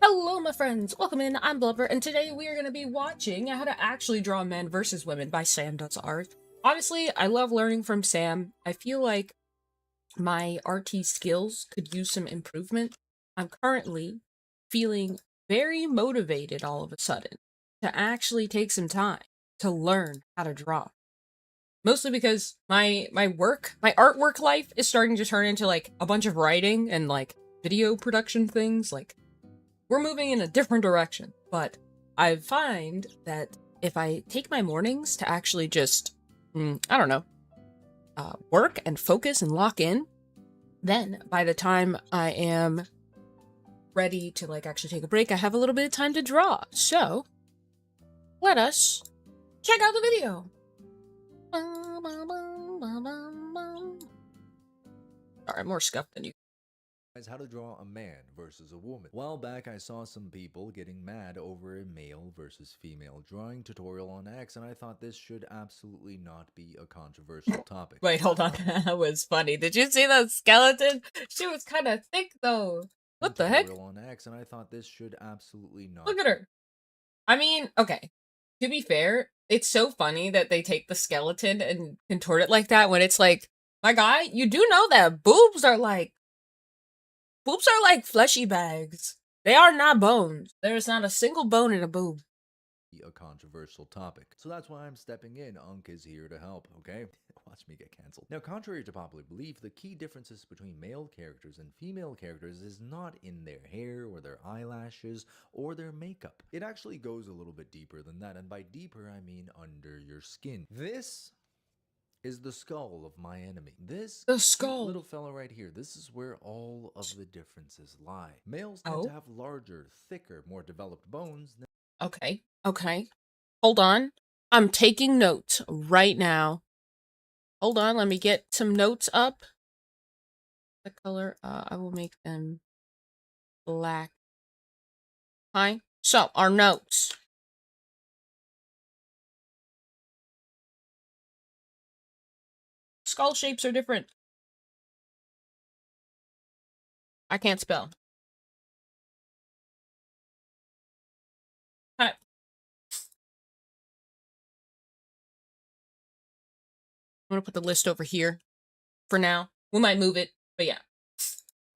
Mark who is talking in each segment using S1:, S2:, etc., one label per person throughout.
S1: Hello, my friends. Welcome in. I'm Blubber, and today we are going to be watching How to Actually Draw Men versus Women by Sam Does Art. Honestly, I love learning from Sam. I feel like my RT skills could use some improvement. I'm currently feeling very motivated all of a sudden to actually take some time to learn how to draw. Mostly because my artwork life is starting to turn into like a bunch of writing and like video production things. Like, we're moving in a different direction, but I find that if I take my mornings to actually just, I don't know, work and focus and lock in, then by the time I am ready to like actually take a break, I have a little bit of time to draw. So let us check out the video. Sorry, I'm more scuffed than you.
S2: How to draw a man versus a woman. A while back I saw some people getting mad over a male versus female drawing tutorial on X, and I thought this should absolutely not be a controversial topic.
S1: Wait, hold on. That was funny. Did you see that skeleton? She was kind of thick though. What the heck?
S2: On X, and I thought this should absolutely not.
S1: Look at her. I mean, okay. To be fair, it's so funny that they take the skeleton and contort it like that when it's like, my guy, you do know that boobs are like fleshy bags. They are not bones. There's not a single bone in a boob.
S2: A controversial topic. So that's why I'm stepping in. Unk is here to help, okay? Watch me get cancelled. Now, contrary to popular belief, the key differences between male characters and female characters is not in their hair or their eyelashes or their makeup. It actually goes a little bit deeper than that, and by deeper I mean under your skin. This is the skull of my enemy. The skull. Little fella right here. This is where all of the differences lie. Males tend to have larger, thicker, more developed bones than
S1: Okay. Hold on. I'm taking notes right now. Hold on, let me get some notes up. The color, I will make them black. Hi. So, our notes. Skull shapes are different. I can't spell. Hi. I'm gonna put the list over here for now. We might move it, but yeah.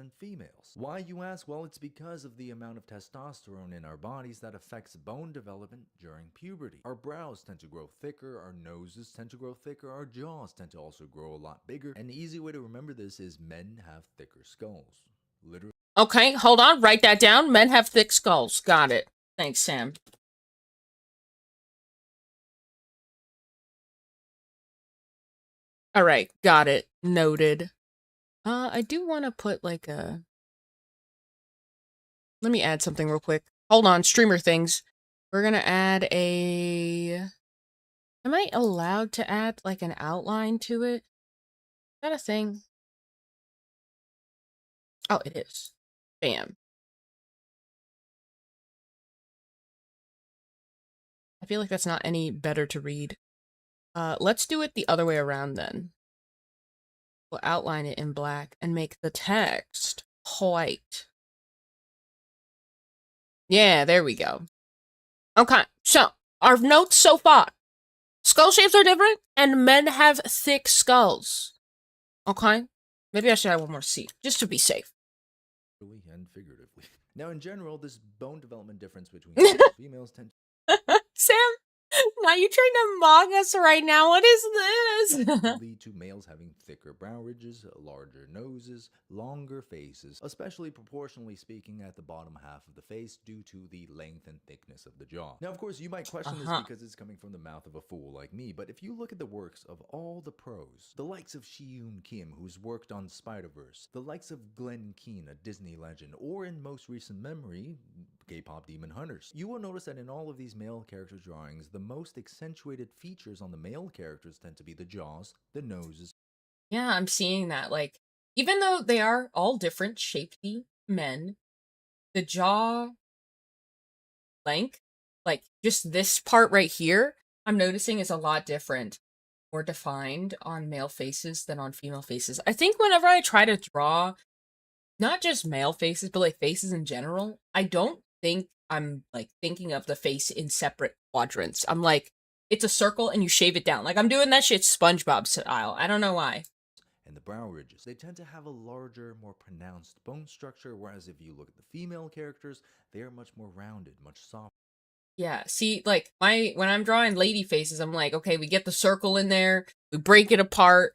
S2: and females. Why, you ask? Well, it's because of the amount of testosterone in our bodies that affects bone development during puberty. Our brows tend to grow thicker, our noses tend to grow thicker, our jaws tend to also grow a lot bigger. An easy way to remember this is men have thicker skulls. Literally.
S1: Okay, hold on, write that down. Men have thick skulls. Got it. Thanks, Sam. All right, got it. Noted. I do want to put like a... Let me add something real quick. Hold on, streamer things. We're gonna add a... Am I allowed to add like an outline to it? Is that a thing? Oh, it is. Bam. I feel like that's not any better to read. Let's do it the other way around then. We'll outline it in black and make the text white. Yeah, there we go. Okay, so our notes so far. Skull shapes are different, and men have thick skulls. Okay? Maybe I should add one more C, just to be safe.
S2: And figuratively. Now, in general, this bone development difference between females tend
S1: Sam, now you're trying to mock us right now. What is this?
S2: lead to males having thicker brow ridges, larger noses, longer faces, especially proportionally speaking at the bottom half of the face due to the length and thickness of the jaw. Now, of course, you might question this because it's coming from the mouth of a fool like me, but if you look at the works of all the pros, the likes of Shi-Yun Kim, who's worked on Spider-Verse, the likes of Glenn Keane, a Disney legend, or in most recent memory, K-pop Demon Hunters, you will notice that in all of these male character drawings, the most accentuated features on the male characters tend to be the jaws, the noses.
S1: Yeah, I'm seeing that. Like, even though they are all different shapely men, the jaw length, like just this part right here, I'm noticing is a lot different, more defined on male faces than on female faces. I think whenever I try to draw not just male faces, but like faces in general, I don't think I'm like thinking of the face in separate quadrants. I'm like, it's a circle and you shave it down. Like I'm doing that shit SpongeBob style. I don't know why.
S2: And the brow ridges. They tend to have a larger, more pronounced bone structure, whereas if you look at the female characters, they are much more rounded, much softer.
S1: Yeah, see, like when I'm drawing lady faces, I'm like, okay, we get the circle in there, we break it apart,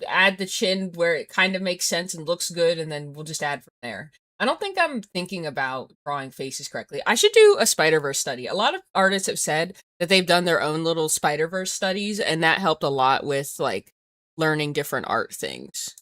S1: add the chin where it kind of makes sense and looks good, and then we'll just add from there. I don't think I'm thinking about drawing faces correctly. I should do a Spider-Verse study. A lot of artists have said that they've done their own little Spider-Verse studies, and that helped a lot with like learning different art things.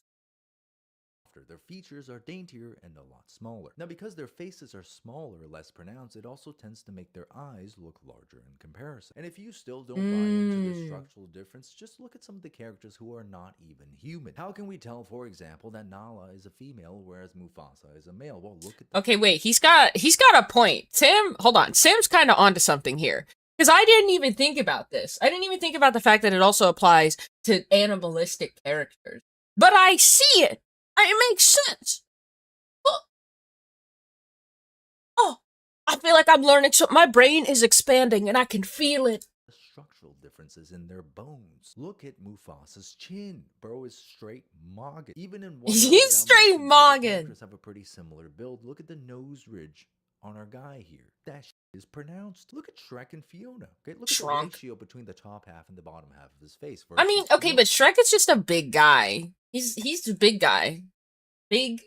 S2: Their features are daintier and a lot smaller. Now, because their faces are smaller, less pronounced, it also tends to make their eyes look larger in comparison. And if you still don't buy into the structural difference, just look at some of the characters who are not even human. How can we tell, for example, that Nala is a female whereas Mufasa is a male? Well, look at
S1: Okay, wait, he's got a point. Sam, hold on. Sam's kind of onto something here. Because I didn't even think about this. I didn't even think about the fact that it also applies to animalistic characters. But I see it. It makes sense. Oh, I feel like I'm learning so my brain is expanding and I can feel it.
S2: Structural differences in their bones. Look at Mufasa's chin. Bro is straight Moggin. Even in one
S1: he's straight Moggin.
S2: characters have a pretty similar build. Look at the nose ridge on our guy here. That is pronounced. Look at Shrek and Fiona. Okay, look at the ratio between the top half and the bottom half of his face.
S1: I mean, okay, but Shrek is just a big guy. He's a big guy. Big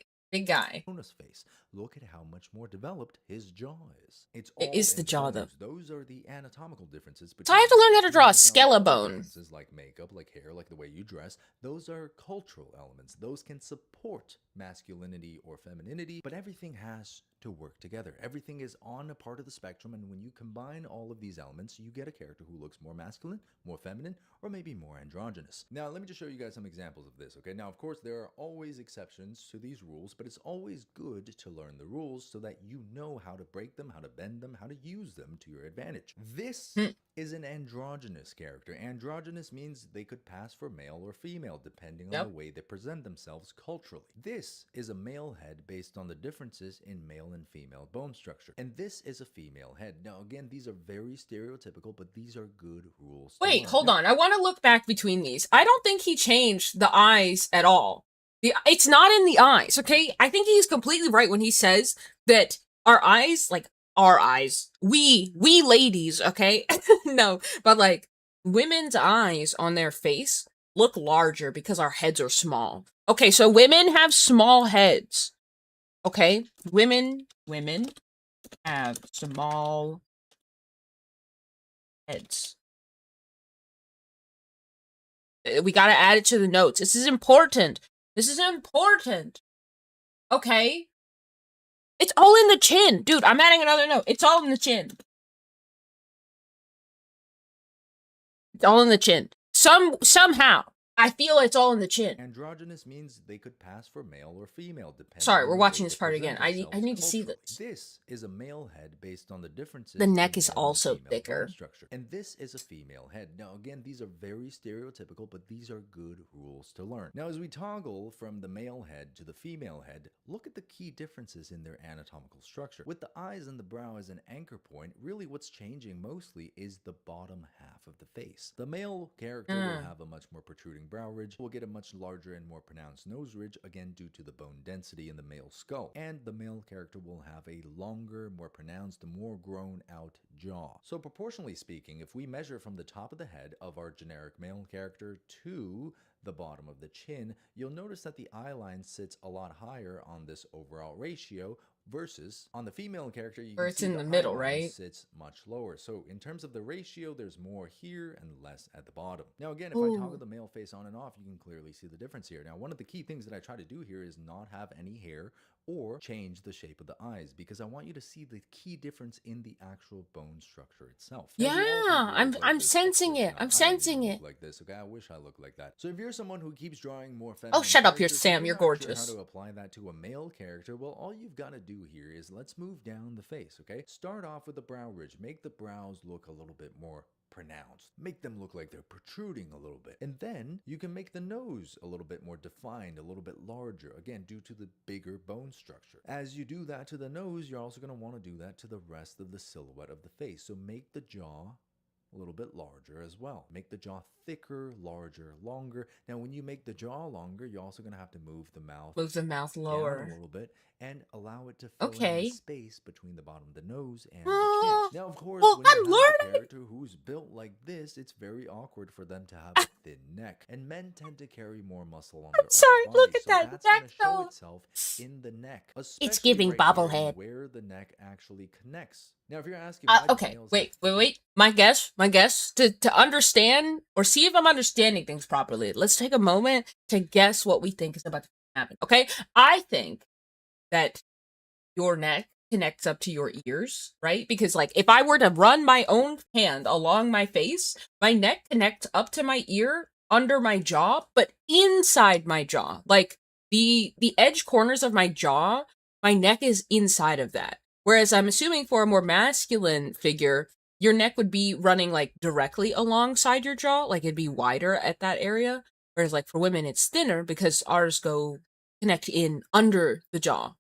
S1: guy.
S2: Fiona's face. Look at how much more developed his jaw is.
S1: It is the jaw, though.
S2: Those are the anatomical differences.
S1: So I have to learn how to draw a skeleton.
S2: Differences like makeup, like hair, like the way you dress. Those are cultural elements. Those can support masculinity or femininity, but everything has to work together. Everything is on a part of the spectrum, and when you combine all of these elements, you get a character who looks more masculine, more feminine, or maybe more androgynous. Now, let me just show you guys some examples of this, okay? Now, of course, there are always exceptions to these rules, but it's always good to learn the rules so that you know how to break them, how to bend them, how to use them to your advantage. This is an androgynous character. Androgynous means they could pass for male or female depending on the way they present themselves culturally. This is a male head based on the differences in male and female bone structure. And this is a female head. Now, again, these are very stereotypical, but these are good rules.
S1: Wait, hold on. I want to look back between these. I don't think he changed the eyes at all. It's not in the eyes, okay? I think he's completely right when he says that our eyes, we ladies, okay? No, but like women's eyes on their face look larger because our heads are small. Okay, so women have small heads. Okay? Women have small heads. We gotta add it to the notes. This is important. Okay? It's all in the chin. Dude, I'm adding another note. It's all in the chin. It's all in the chin. Somehow. I feel it's all in the chin.
S2: Androgynous means they could pass for male or female, depending.
S1: Sorry, we're watching this part again. I need to see this.
S2: This is a male head based on the differences.
S1: The neck is also thicker.
S2: Structure. And this is a female head. Now, again, these are very stereotypical, but these are good rules to learn. Now, as we toggle from the male head to the female head, look at the key differences in their anatomical structure. With the eyes and the brow as an anchor point, really what's changing mostly is the bottom half of the face. The male character will have a much more protruding brow ridge, will get a much larger and more pronounced nose ridge, again due to the bone density in the male skull. And the male character will have a longer, more pronounced, more grown out jaw. So proportionally speaking, if we measure from the top of the head of our generic male character to the bottom of the chin, you'll notice that the eye line sits a lot higher on this overall ratio versus on the female character, you can see
S1: in the middle, right?
S2: Sits much lower. So in terms of the ratio, there's more here and less at the bottom. Now again, if I toggle the male face on and off, you can clearly see the difference here. Now, one of the key things that I try to do here is not have any hair or change the shape of the eyes, because I want you to see the key difference in the actual bone structure itself.
S1: I'm sensing it. I'm sensing it.
S2: Like this, okay? I wish I looked like that. So if you're someone who keeps drawing more feminine,
S1: oh, shut up here, Sam. You're gorgeous.
S2: How to apply that to a male character? Well, all you've got to do here is let's move down the face, okay? Start off with the brow ridge. Make the brows look a little bit more pronounced. Make them look like they're protruding a little bit. And then you can make the nose a little bit more defined, a little bit larger, again, due to the bigger bone structure. As you do that to the nose, you're also going to want to do that to the rest of the silhouette of the face. So make the jaw a little bit larger as well. Make the jaw thicker, larger, longer. Now, when you make the jaw longer, you're also going to have to move the mouth down
S1: lower.
S2: a little bit and allow it to fill in the
S1: Okay.
S2: space between the bottom of the nose and the chin. Now, of course,
S1: Well,
S2: when you
S1: I'm
S2: have a
S1: learning.
S2: character who's built like this, it's very awkward for them to have a thin neck. And men tend to carry more muscle on their
S1: I'm sorry,
S2: upper
S1: look
S2: body,
S1: at
S2: so
S1: that
S2: that's going
S1: neck,
S2: to show
S1: though.
S2: itself in the neck. Especially
S1: giving
S2: right here
S1: bobblehead.
S2: where the neck actually connects. Now, if you're asking why do
S1: Okay,
S2: males
S1: wait. My guess, to understand or see if I'm understanding things properly, let's take a moment to guess what we think is about to happen. Okay, I think that your neck connects up to your ears, right? Because like if I were to run my own hand along my face, my neck connects up to my ear under my jaw, but inside my jaw. Like the edge corners of my jaw, my neck is inside of that. Whereas I'm assuming for a more masculine figure, your neck would be running like directly alongside your jaw, like it'd be wider at that area. Whereas like for women it's thinner because ours go connect in under the jaw.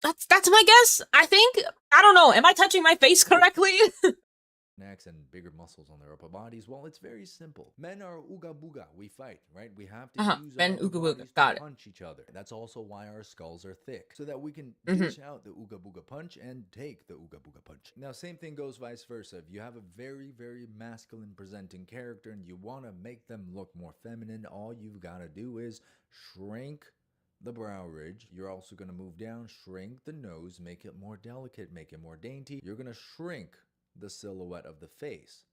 S1: That's my guess. I think. I don't know. Am I touching my face correctly?
S2: necks and bigger muscles on their upper bodies? Well, it's very simple. Men are ooga booga. We fight, right? We have to use
S1: Men
S2: our upper
S1: ooga booga.
S2: bodies
S1: Got
S2: to
S1: it.
S2: punch each other. That's also why our skulls are thick, so that we can
S1: Mhm.
S2: dish out the ooga booga punch and take the ooga booga punch. Now, same thing goes vice versa. If you have a very, very masculine presenting character and you want to make them look more feminine, all you've got to do is shrink the brow ridge. You're also going to move down, shrink the nose, make it more delicate, make it more dainty. You're going to shrink the silhouette of the face,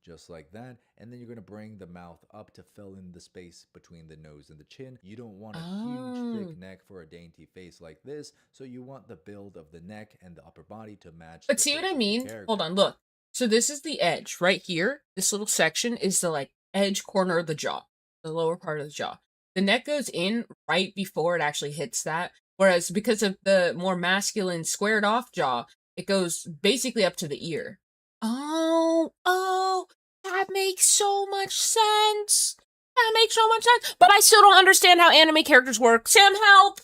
S2: just like that. And then you're going to bring the mouth up to fill in the space between the nose and the chin. You don't want a huge, thick neck for a dainty face like this, so you want the build of the neck and the upper body to match.
S1: But
S2: the
S1: see what
S2: face
S1: I
S2: of the
S1: mean?
S2: character.
S1: Hold on, look. So this is the edge right here. This little section is the like edge corner of the jaw, the lower part of the jaw. The neck goes in right before it actually hits that. Whereas because of the more masculine squared off jaw, it goes basically up to the ear. Oh, that makes so much sense. That makes so much sense. But I still don't understand how anime characters work. Sam, help!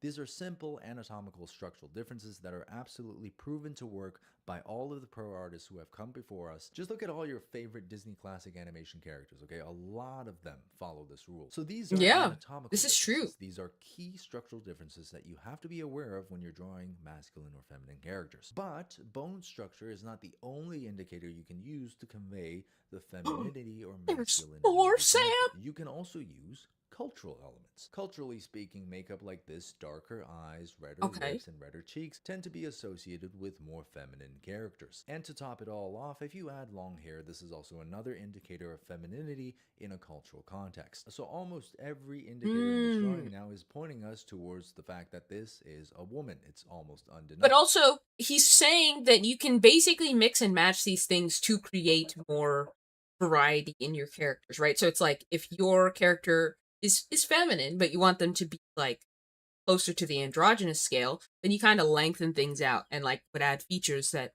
S2: These are simple anatomical structural differences that are absolutely proven to work by all of the pro artists who have come before us. Just look at all your favorite Disney classic animation characters, okay? A lot of them follow this rule. So these are anatomical
S1: this is true.
S2: differences. These are key structural differences that you have to be aware of when you're drawing masculine or feminine characters. But bone structure is not the only indicator you can use to convey the femininity or
S1: There's
S2: masculinity.
S1: more,
S2: of a
S1: Sam!
S2: character. You can also use cultural elements. Culturally speaking, makeup like this, darker eyes, redder lips, and redder cheeks tend to be associated with more feminine characters. And to top it all off, if you add long hair, this is also another indicator of femininity in a cultural context. So almost every indicator in this drawing now is pointing us towards the fact that this is a woman. It's almost undeniable.
S1: But also, he's saying that you can basically mix and match these things to create more variety in your characters, right? So it's like if your character is feminine, but you want them to be like closer to the androgynous scale, then you kind of lengthen things out and like would add features that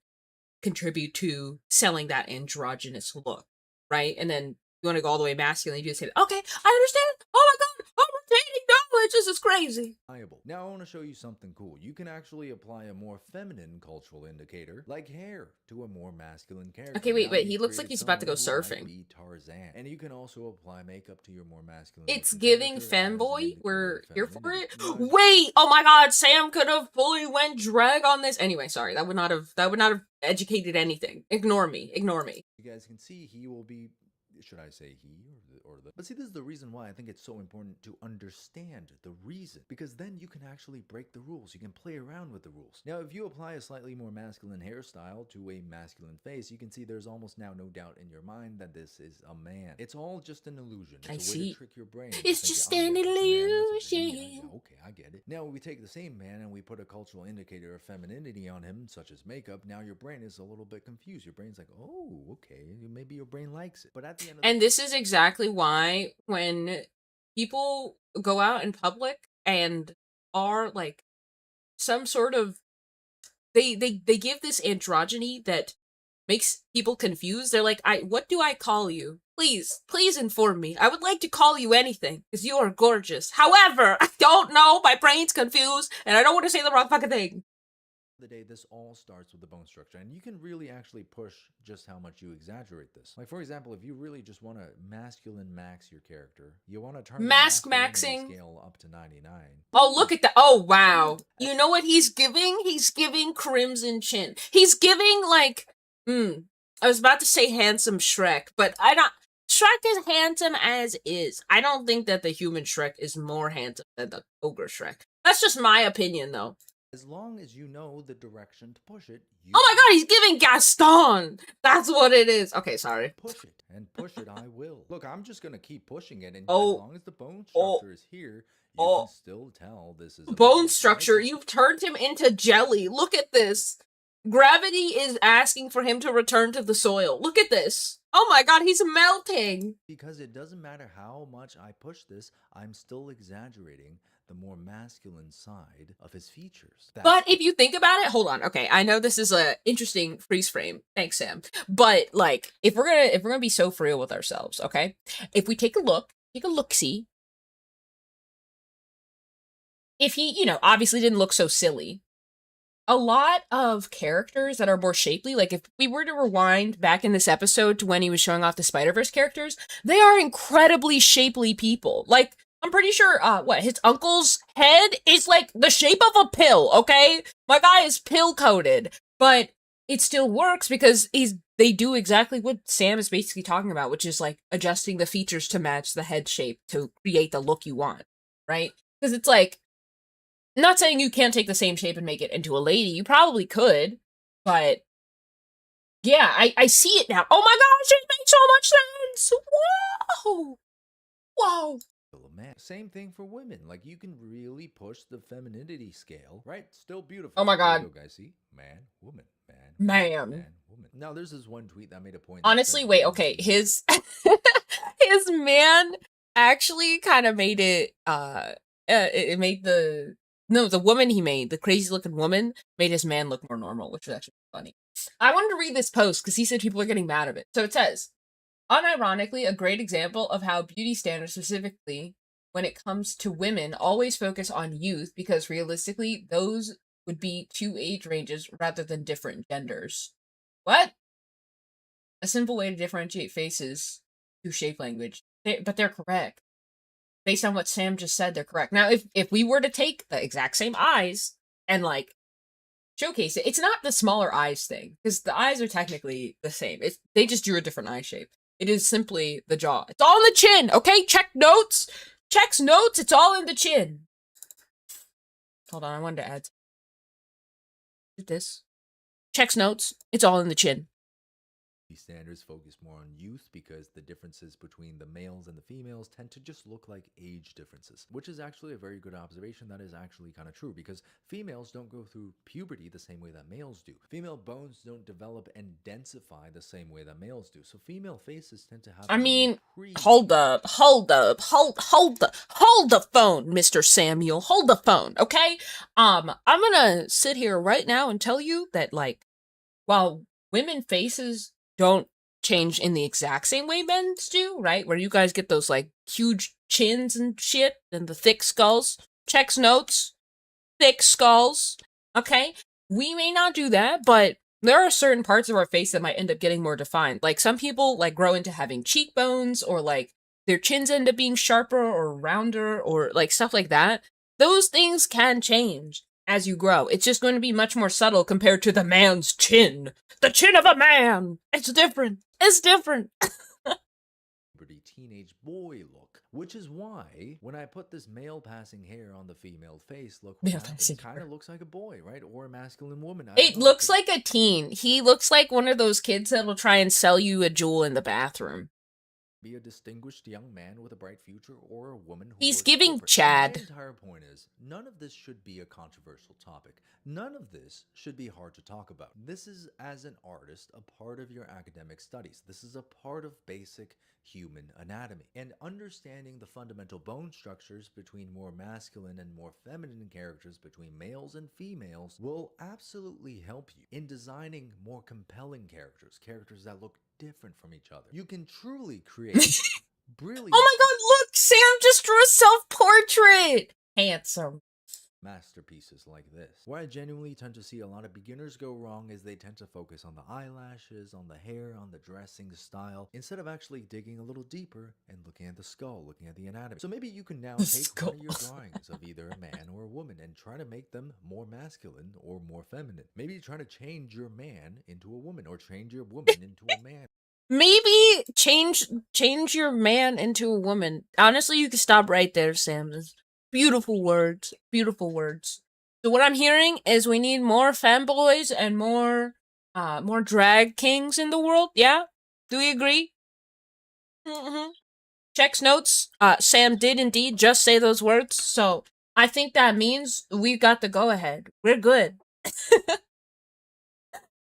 S1: contribute to selling that androgynous look, right? And then you want to go all the way masculine, you just say, okay, I understand. Oh my god, I'm retaining knowledge. This is crazy.
S2: Now I want to show you something cool. You can actually apply a more feminine cultural indicator, like hair, to a more masculine character.
S1: Okay, wait,
S2: Now
S1: he
S2: you've
S1: looks like
S2: created
S1: he's about to go
S2: someone who might
S1: surfing.
S2: be Tarzan. And you can also apply makeup to your more masculine.
S1: It's
S2: looking
S1: giving
S2: character as an
S1: femboy.
S2: indicator
S1: We're
S2: of
S1: here for it.
S2: femininity. Now,
S1: Wait, oh my god, Sam could have fully went drag on this. Anyway, sorry, that would not have educated anything. Ignore me.
S2: you guys can see he will be, should I say he or the, but see, this is the reason why I think it's so important to understand the reason, because then you can actually break the rules. You can play around with the rules. Now, if you apply a slightly more masculine hairstyle to a masculine face, you can see there's almost now no doubt in your mind that this is a man. It's all just an illusion. It's
S1: I
S2: a way
S1: see.
S2: to trick your brain.
S1: It's
S2: to think,
S1: just
S2: "Oh, yeah,
S1: an
S2: that's a man, that's a man." Yeah,
S1: illusion.
S2: okay, I get it. Now, we take the same man and we put a cultural indicator of femininity on him, such as makeup. Now your brain is a little bit confused. Your brain's like, oh, okay, maybe your brain likes it. But at the end of
S1: And this is exactly why when people go out in public and are like some sort of they give this androgyny that makes people confused. They're like, what do I call you? Please inform me. I would like to call you anything, because you are gorgeous. However, I don't know, my brain's confused, and I don't want to say the wrong fucking thing.
S2: The day, this all starts with the bone structure, and you can really actually push just how much you exaggerate this. Like, for example, if you really just want to masculine max your character, you want to turn the masculinity scale up to 99.
S1: Oh, look at that. Oh, wow. You know what he's giving? He's giving Crimson Chin. He's giving, like, I was about to say handsome Shrek, but I don't. Shrek is handsome as is. I don't think that the human Shrek is more handsome than the ogre Shrek. That's just my opinion, though.
S2: As long as you know the direction to push it.
S1: Oh my god, he's giving Gaston! That's what it is. Okay, sorry.
S2: Push it, and push it I will. Look, I'm just gonna keep pushing it, and as long as the bone structure is here, you can still tell this is a
S1: bone structure. Right? You've turned him into jelly. Look at this. Gravity is asking for him to return to the soil. Look at this. Oh my god, he's melting.
S2: Because it doesn't matter how much I push this, I'm still exaggerating the more masculine side of his features.
S1: But if you think about it, hold on. Okay, I know this is a interesting freeze frame. Thanks, Sam. But like, if we're gonna be so for real with ourselves, okay? If we take a look-see. If he, obviously didn't look so silly. A lot of characters that are more shapely, like if we were to rewind back in this episode to when he was showing off the Spider-Verse characters, they are incredibly shapely people. Like, I'm pretty sure, his uncle's head is like the shape of a pill, okay? My guy is pill-coated, but it still works because they do exactly what Sam is basically talking about, which is like adjusting the features to match the head shape to create the look you want, right? Because it's like, not saying you can't take the same shape and make it into a lady. You probably could, but yeah, I see it now. Oh my gosh, it makes so much sense! Whoa! Whoa!
S2: Man, same thing for women. Like, you can really push the femininity scale, right? Still beautiful.
S1: Oh my god.
S2: Go, guys, see? Man, woman,
S1: man,
S2: woman. Now, there's this one tweet that made a point.
S1: Honestly, wait, okay. His man actually kind of made it, it made the woman he made, the crazy looking woman, made his man look more normal, which was actually funny. I wanted to read this post because he said people are getting mad of it. So it says, unironically, a great example of how beauty standards, specifically when it comes to women, always focus on youth because realistically, those would be two age ranges rather than different genders. What? A simple way to differentiate faces through shape language. But they're correct. Based on what Sam just said, they're correct. Now, if we were to take the exact same eyes and, like, showcase it, it's not the smaller eyes thing, because the eyes are technically the same. They just drew a different eye shape. It is simply the jaw. It's all in the chin, okay? Check notes. Checks notes. It's all in the chin. Hold on, I wanted to add this. Checks notes. It's all in the chin.
S2: These standards focus more on youth because the differences between the males and the females tend to just look like age differences, which is actually a very good observation. That is actually kind of true because females don't go through puberty the same way that males do. Female bones don't develop and densify the same way that males do. So female faces tend to have...
S1: I mean, hold the phone, Mr. Samuel. Hold the phone, okay? I'm gonna sit here right now and tell you that, like, while women faces don't change in the exact same way men's do, right? Where you guys get those, like, huge chins and shit, and the thick skulls. Checks notes. Thick skulls. Okay? We may not do that, but there are certain parts of our face that might end up getting more defined. Like, some people, like, grow into having cheekbones, or, like, their chins end up being sharper or rounder, or, like, stuff like that. Those things can change as you grow. It's just going to be much more subtle compared to the man's chin. The chin of a man! It's different. It's different.
S2: Pretty teenage boy look. Which is why, when I put this male passing hair on the female face, look what happens. It kind of looks like a boy, right? Or a masculine woman.
S1: It looks like a teen. He looks like one of those kids that'll try and sell you a jewel in the bathroom.
S2: be a distinguished young man with a bright future or a woman who
S1: He's
S2: works
S1: giving
S2: corporate.
S1: Chad.
S2: My entire point is, none of this should be a controversial topic. None of this should be hard to talk about. This is, as an artist, a part of your academic studies. This is a part of basic human anatomy. And understanding the fundamental bone structures between more masculine and more feminine characters, between males and females, will absolutely help you in designing more compelling characters, characters that look different from each other. You can truly create brilliant
S1: Oh my god, look! Sam just drew a self-portrait! Handsome.
S2: masterpieces like this. Where I genuinely tend to see a lot of beginners go wrong is they tend to focus on the eyelashes, on the hair, on the dressing style, instead of actually digging a little deeper and looking at the skull, looking at the anatomy. So maybe you can now take one of your drawings of either a man or a woman and try to make them more masculine or more feminine. Maybe try to change your man into a woman, or change your woman into a man.
S1: Maybe change your man into a woman. Honestly, you can stop right there, Sam. Beautiful words. Beautiful words. So what I'm hearing is we need more fanboys and more drag kings in the world. Yeah? Do we agree? Mm-hmm. Checks notes. Sam did indeed just say those words. So I think that means we've got the go ahead. We're good.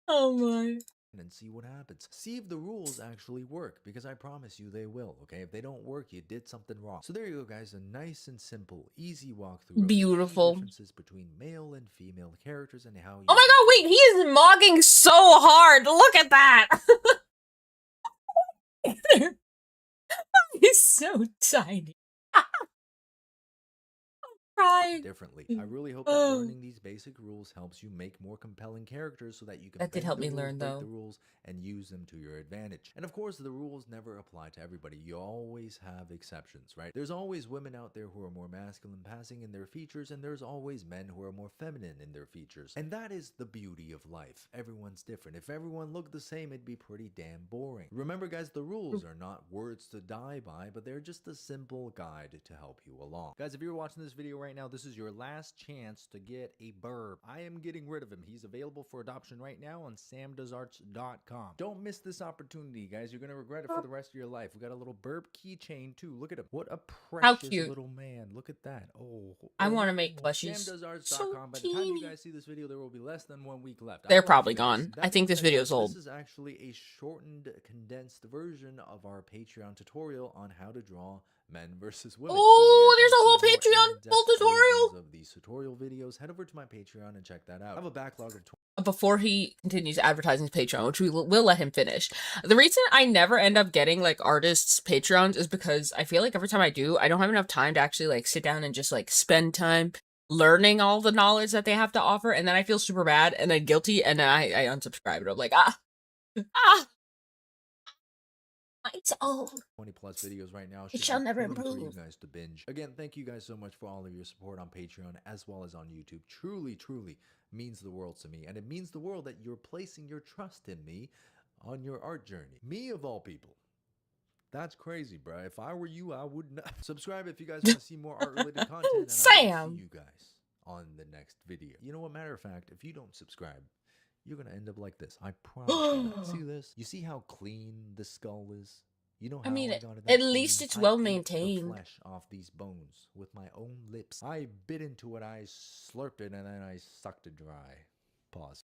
S1: Oh my.
S2: And see what happens. See if the rules actually work, because I promise you they will, okay? If they don't work, you did something wrong. So there you go, guys. A nice and simple, easy walkthrough of
S1: Beautiful.
S2: the key differences between male and female characters and how you...
S1: Oh my god, wait, he is mogging so hard. Look at that. He's so tiny.
S2: differently. I really hope that learning these basic rules helps you make more compelling characters, so that you can
S1: That did help me learn,
S2: break
S1: though.
S2: the rules and use them to your advantage. And of course, the rules never apply to everybody. You always have exceptions, right? There's always women out there who are more masculine passing in their features, and there's always men who are more feminine in their features. And that is the beauty of life. Everyone's different. If everyone looked the same, it'd be pretty damn boring. Remember, guys, the rules are not words to die by, but they're just a simple guide to help you along. Guys, if you're watching this video right now, this is your last chance to get a burb. I am getting rid of him. He's available for adoption right now on samdoesarts.com. Don't miss this opportunity, guys. You're gonna regret it for the rest of your life. We got a little burb keychain too. Look at him. What a precious little man. Look at that. Oh,
S1: I want to make plushies.
S2: samdoesarts.com.
S1: So
S2: By the time you
S1: teeny.
S2: guys see this video, there will be less than 1 week left.
S1: They're
S2: I want
S1: probably
S2: you guys-
S1: gone.
S2: that
S1: I think
S2: being
S1: this
S2: said,
S1: video's
S2: guys,
S1: old.
S2: This is actually a shortened, condensed version of our Patreon tutorial on how to draw men versus women.
S1: Oh,
S2: So if you guys
S1: there's a whole
S2: want to see more
S1: Patreon
S2: in-depth
S1: full tutorial.
S2: versions of these tutorial videos, head over to my Patreon and check that out. I have a backlog of
S1: Before he continues advertising his Patreon, which will let him finish. The reason I never end up getting like artists' Patreons is because I feel like every time I do, I don't have enough time to actually like sit down and just like spend time learning all the knowledge that they have to offer, and then I feel super bad and then guilty, and then I unsubscribe, and I'm like, it's old.
S2: 20 plus videos right now.
S1: It shall
S2: be
S1: never
S2: plenty for you
S1: improve.
S2: guys to binge. Again, thank you guys so much for all of your support on Patreon as well as on YouTube. Truly, truly means the world to me. And it means the world that you're placing your trust in me on your art journey. Me of all people. That's crazy, bro. If I were you, I would not. Subscribe if you guys want to see more art-related content. And I will
S1: Sam!
S2: see you guys on the next video. You know what? Matter of fact, if you don't subscribe, you're going to end up like this. I promise you that. See this? You see how clean the skull is? You know how
S1: I mean,
S2: got it
S1: at
S2: that
S1: least
S2: clean?
S1: it's
S2: I
S1: well
S2: ate the
S1: maintained.
S2: flesh off these bones with my own lips. I bit into it, I slurped it, and then I sucked it dry. Pause.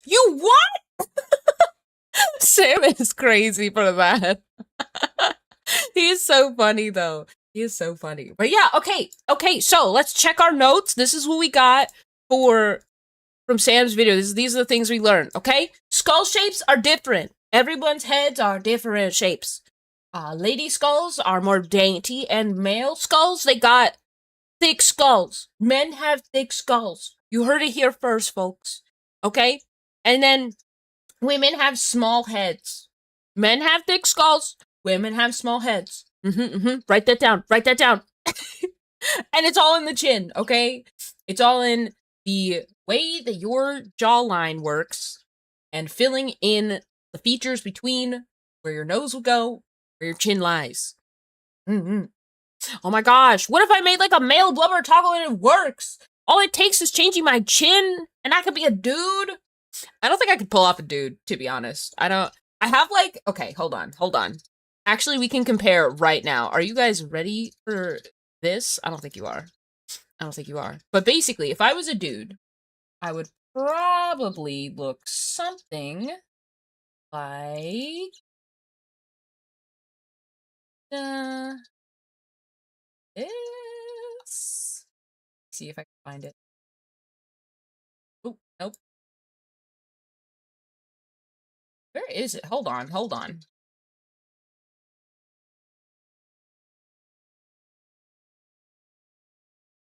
S1: You what? Sam is crazy for that. He is so funny though. He is so funny. But yeah, okay, so let's check our notes. This is what we got from Sam's video. These are the things we learned, okay? Skull shapes are different. Everyone's heads are different shapes. Lady skulls are more dainty, and male skulls, they got thick skulls. Men have thick skulls. You heard it here first, folks. Okay? And then women have small heads. Men have thick skulls. Women have small heads. Write that down. Write that down. And it's all in the chin, okay? It's all in the way that your jawline works and filling in the features between where your nose will go, where your chin lies. Oh my gosh, what if I made like a male blubber toggle and it works? All it takes is changing my chin and I could be a dude. I don't think I could pull off a dude, to be honest. I don't I have like, okay, hold on. Actually, we can compare right now. Are you guys ready for this? I don't think you are. But basically, if I was a dude, I would probably look something like this. See if I can find it. Oh, nope. Where is it? Hold on.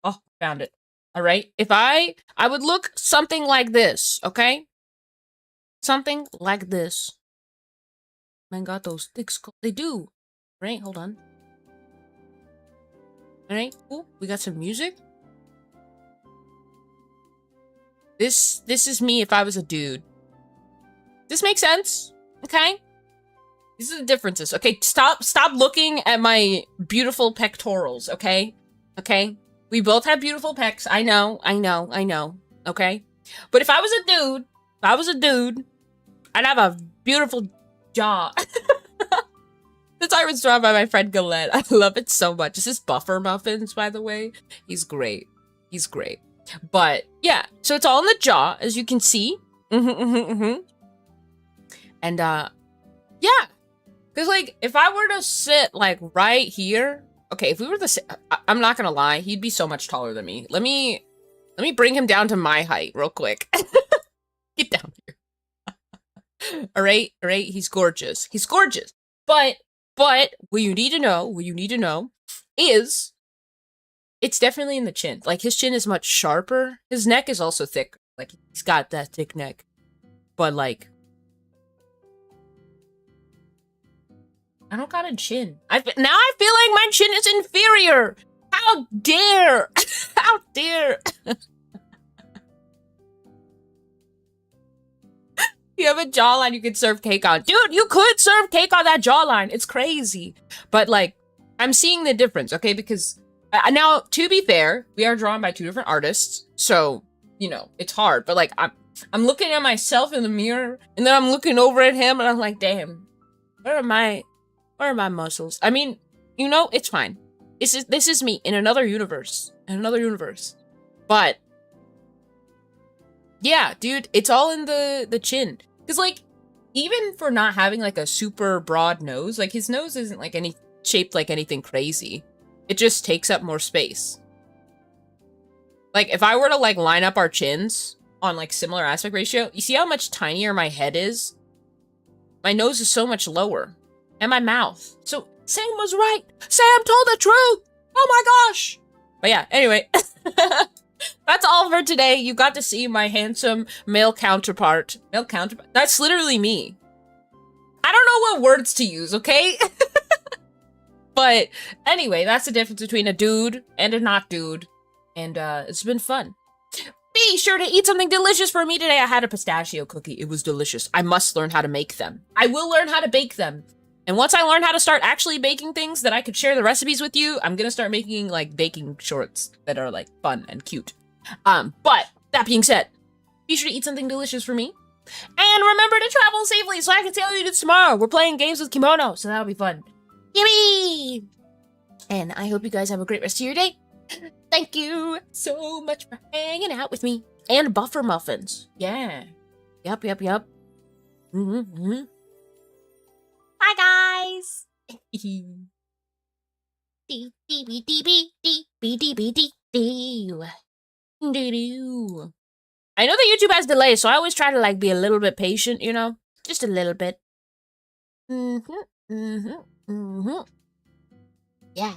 S1: Oh, found it. All right. If I would look something like this, okay? Something like this. Man, got those thick skulls. They do. Right, hold on. All right, cool. We got some music. This is me if I was a dude. This makes sense, okay? These are the differences. Okay, stop looking at my beautiful pectorals, okay? Okay? We both have beautiful pecs. I know. Okay? But if I was a dude, I'd have a beautiful jaw. This art was drawn by my friend Galette. I love it so much. This is Buffer Muffins, by the way. He's great. But yeah, so it's all in the jaw, as you can see. And yeah, because like if I were to sit like right here, okay, if we were to sit, I'm not gonna lie, he'd be so much taller than me. Let me bring him down to my height real quick. Get down here. All right, he's gorgeous. But what you need to know is it's definitely in the chin. Like his chin is much sharper. His neck is also thick. Like he's got that thick neck. But like I don't got a chin. Now I feel like my chin is inferior. How dare? How dare? You have a jawline you could serve cake on. Dude, you could serve cake on that jawline. It's crazy. But like, I'm seeing the difference, okay? Because now, to be fair, we are drawn by two different artists. So, you know, it's hard. But like, I'm looking at myself in the mirror and then I'm looking over at him and I'm like, damn, where are my muscles? I mean, you know, it's fine. This is me in another universe. But yeah, dude, it's all in the chin. Because, like, even for not having, like, a super broad nose, like, his nose isn't, like, shaped like anything crazy. It just takes up more space. Like, if I were to, like, line up our chins on, like, similar aspect ratio, you see how much tinier my head is? My nose is so much lower. And my mouth. So, Sam was right! Sam told the truth! Oh my gosh! But yeah, anyway. That's all for today. You got to see my handsome male counterpart. That's literally me. I don't know what words to use, okay? But anyway, that's the difference between a dude and a not dude. And it's been fun. Be sure to eat something delicious for me today. I had a pistachio cookie. It was delicious. I must learn how to make them. I will learn how to bake them. And once I learn how to start actually baking things that I could share the recipes with you, I'm gonna start making, like, baking shorts that are, like, fun and cute. But, that being said, be sure to eat something delicious for me. And remember to travel safely so I can tell you this tomorrow. We're playing games with Kimono, so that'll be fun. Yippee! And I hope you guys have a great rest of your day. Thank you so much for hanging out with me. And Buffer Muffins. Yeah. Yup. Bye, guys. I know that YouTube has delay, so I always try to like be a little bit patient, you know? Just a little bit. Yeah.